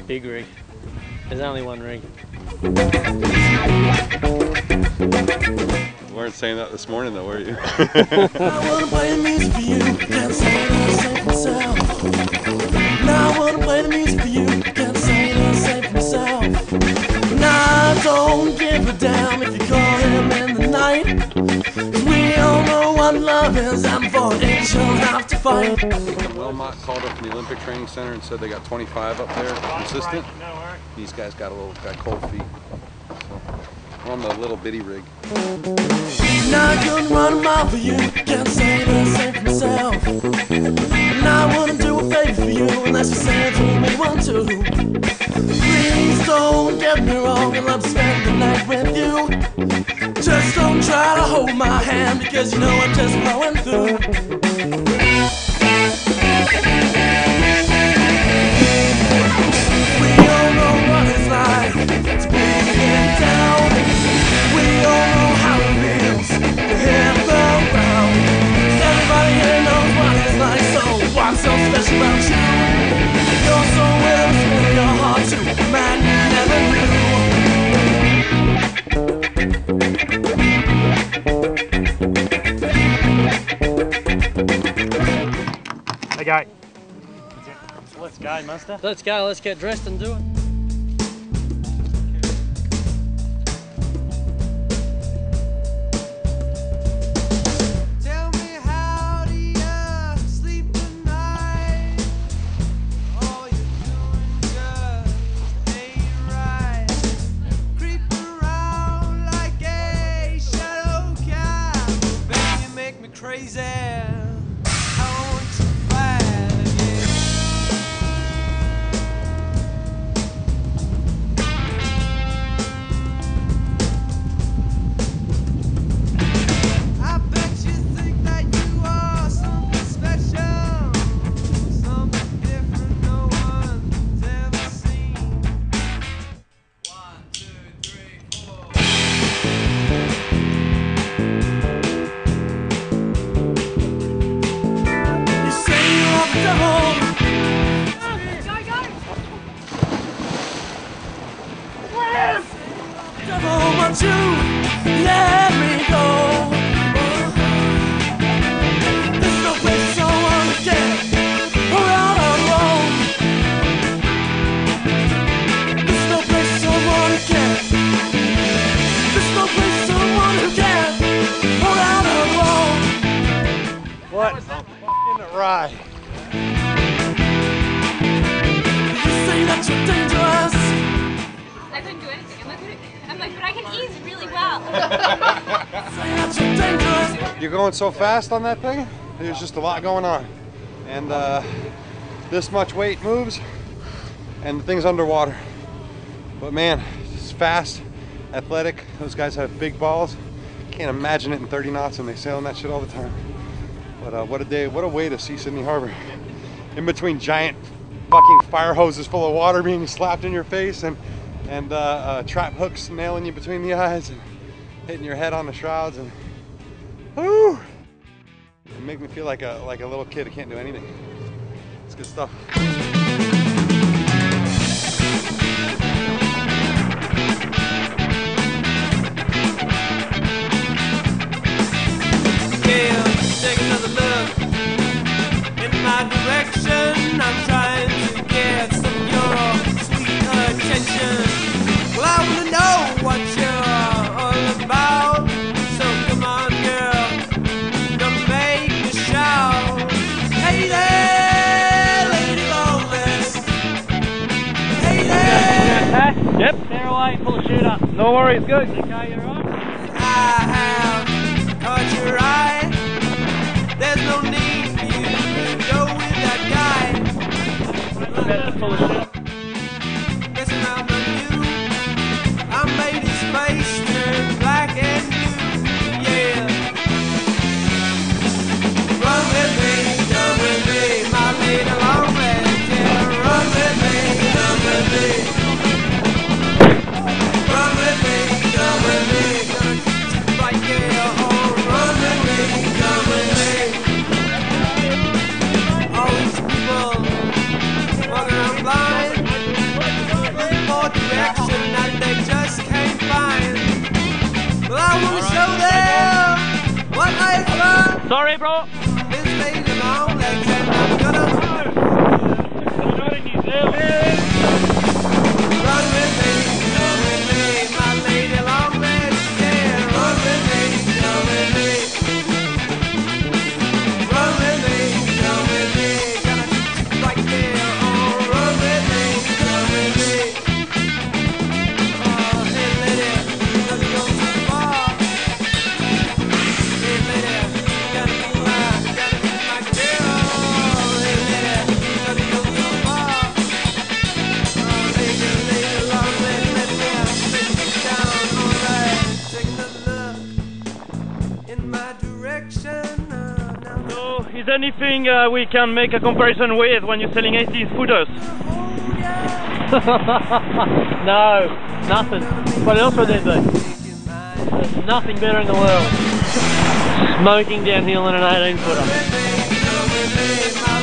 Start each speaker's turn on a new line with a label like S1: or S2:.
S1: Big rig. There's only one rig.
S2: You weren't saying that this morning though, were you?
S3: I wanna play the music for you, can't say the same for myself. Now I wanna play the music for you, can't say the same for myself. Now I don't give a damn if you call him in the night, 'cause we all know what love is, and for it you'll have to fight.
S2: Wilmot called up from the Olympic Training Center and said they got 25 up there, consistent. These guys got cold feet. So we're on the little bitty rig.
S3: Now I couldn't run a mile for you, can't say the same for myself. And I wouldn't do a favor for you unless you said you really want to. Please don't get me wrong, I'd love to spend the night with you. Just don't try to hold my hand, because you know I'm just flowing through. We all know what it's like to be it down. We all know how it feels to hit the ground. Everybody here knows what it's like, so what's so special about you? You're so with us with your heart too, man, you never knew.
S1: Okay. So let's go, Master. Let's go, let's get dressed and do it.
S3: Crazy, I want to fight again. I bet you think that you are something special, something different no one's ever seen. 1, 2, 3, 4. Won't you let me go? There's no place I wanna get around alone. There's no place I wanna get. There's no place I wanna get around alone.
S2: What a fucking ride.
S3: You say that you're dangerous.
S4: I couldn't do anything. I'm like, but I can ease really well.
S3: Say that you're dangerous.
S2: You're going so fast on that thing, there's just a lot going on. And this much weight moves, and the thing's underwater. But man, it's fast, athletic. Those guys have big balls. Can't imagine it in 30 knots, and they sail in that shit all the time. But what a day, what a way to see Sydney Harbor. In between giant fucking fire hoses full of water being slapped in your face, and trap hooks nailing you between the eyes and hitting your head on the shrouds, and whoo! It make me feel like a little kid who can't do anything. It's good stuff.
S3: Take another look in my direction. I'm trying to get some of your sweet
S1: Yep. Fair away, pull a chute up.
S5: No worries, go.
S1: Okay, you're right.
S3: I have caught your eye. There's no need for you to go with that guy.
S1: Better to pull a chute up.
S3: Guessing I'm not you. I made his face turn black and blue. Yeah. Run with me, come with me, my lady long legs. Yeah, run with me, come with me. Run with me, come with me. Gonna treat you right, yeah. Oh, run with me, come with me. All these people walking around blind, looking for direction that they just can't find. Well, I wanna show them what life's like.
S1: Sorry, bro.
S3: This lady long legs, and I'm gonna run with me, come with me, my lady long legs, yeah. Run with me, come with me. Run with me, come with me. Gonna treat you right there. Oh, run with me, come with me. Oh, hey lady, don't go too far. Hey lady, gotta be mine, gotta be my girl. Hey lady, don't go too far. Oh, lady, long legs, let me take it down. Alright, taking a look in my direction. Now.
S5: So, is anything we can make a comparison with when you're selling 80s footers?
S1: No, nothing. What else would there be? There's nothing better in the world. Smoking downhill in an 18 footer.
S3: Come with me, my